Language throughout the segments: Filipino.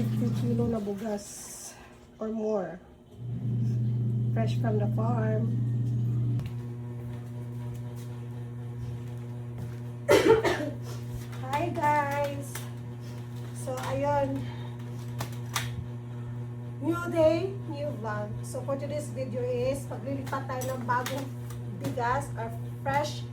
50 kilo na bugas or more. Fresh from the farm. Hi guys! So ayun, new day, new vlog. So for today's video is paglilipat tayo ng bagong bigas or fresh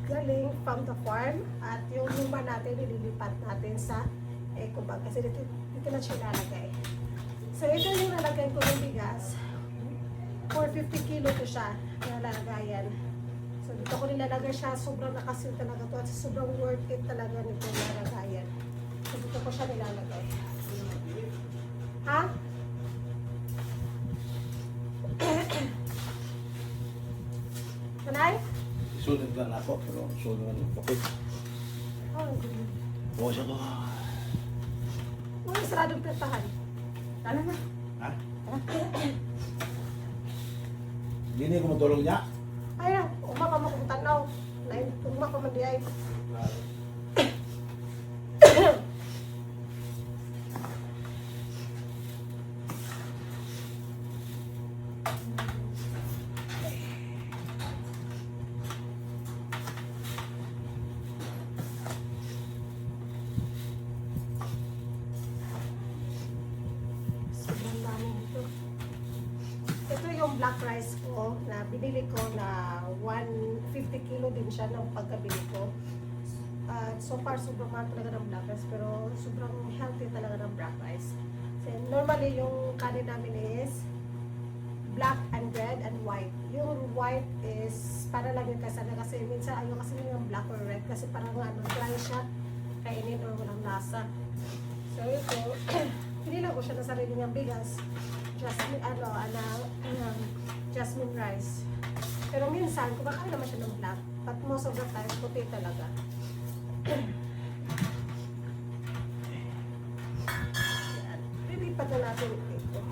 galing from the farm, at yung luma natin ililipat natin sa eco bag kasi dito na siya lalagay. So ito yung lalagay ko ng bigas. 450 kilo to siya nalalagayan. So dito ko nilalagay siya, sobrang nakasil talaga to at sobrang worth it talaga nito nilalagayan. So dito ko siya nilalagay. Ha? Kanay? Sulit lang ako, pero sulit lang yung kapit. Bukas ako. Mga saradong pretahan. Ano na? Ha? Hindi ko matulong niya. Ay, umaka mo kung tanaw. Umaka mo di ay. Ito yung black rice ko na binili ko na 150 kilo din siya ng pagkabili ko. So far, sobrang mahal talaga ng black rice, pero sobrang healthy talaga ng black rice. So, normally, yung kanin namin is black and red and white. Yung white is para lang yung kasana kasi minsan ayaw kasi yung black or red kasi parang dry siya, kainin or walang lasa. So ito, pinilang ko siya na sarili niyang bigas. Jasmine rice. Pero minsan, kumakain naman siya ng black. But most of the time, puti talaga. Lilipat na natin ito.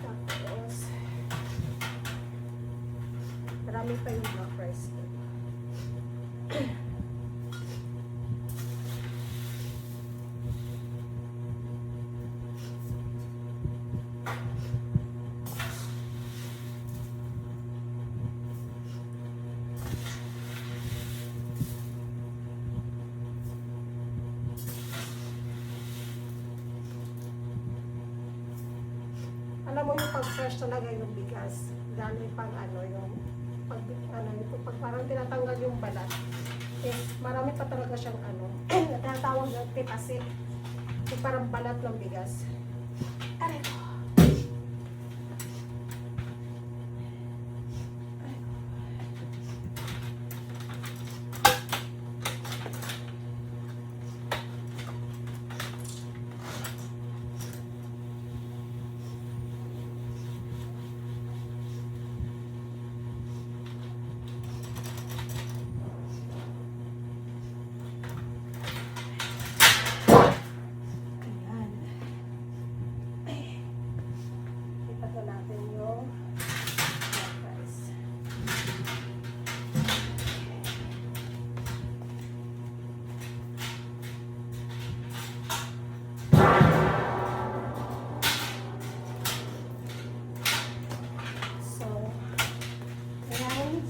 Tapos, marami pa yung black rice ko. Alam mo yung pag-fresh talaga yung bigas. Dahil pag pag parang tinatanggal yung balat. Eh, marami pa talaga siyang tinatawag na tipasi. Yung parang balat ng bigas. Aray ko.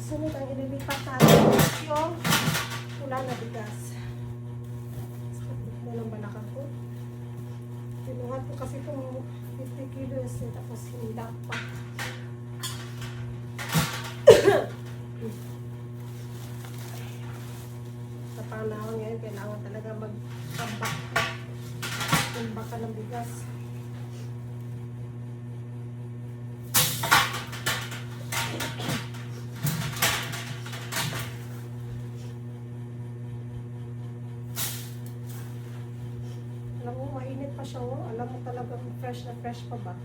Sunod ang ililipat natin yung pula na bigas. Stop na ng balakang ko. Pinuhat ko kasi itong 50 kilos tapos hindak pa. Sa panahon ngayon, kailangan talaga mag-tambak ka ng bigas. Alam mo, mainit pa siya. Oh. Alam mo talagang fresh na fresh pa ba?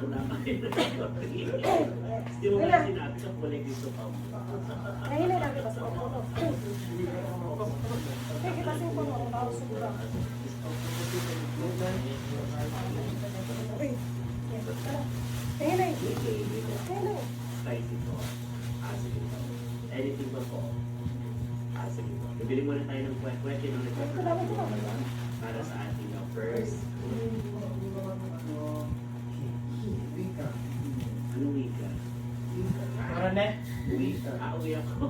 Ito naman. Hindi mo ba sinabi sa kulay dito pa mo? Nahili lang kita sa puno. Sige, kasi yung puno, ang bawas siguro. Uy, yes, tara. Nahili. Nahili. Spicy po. Sige po. Anything pa po. Sige po. Bibili muna tayo ng kwek-kwek yung Ito lang ito. para sa ating first. Anong wika? Wika. Uwi ako.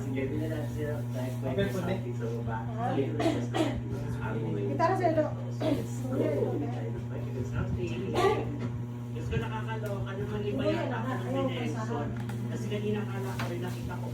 Sige, hindi na natin sila kwek-kwek sa ating sa baba. Dito na sa ating. Gitara sa ilo. Gusto nakakaloka naman iba yata ako ng Exxon. Kasi kanina kala ko rin nakita ko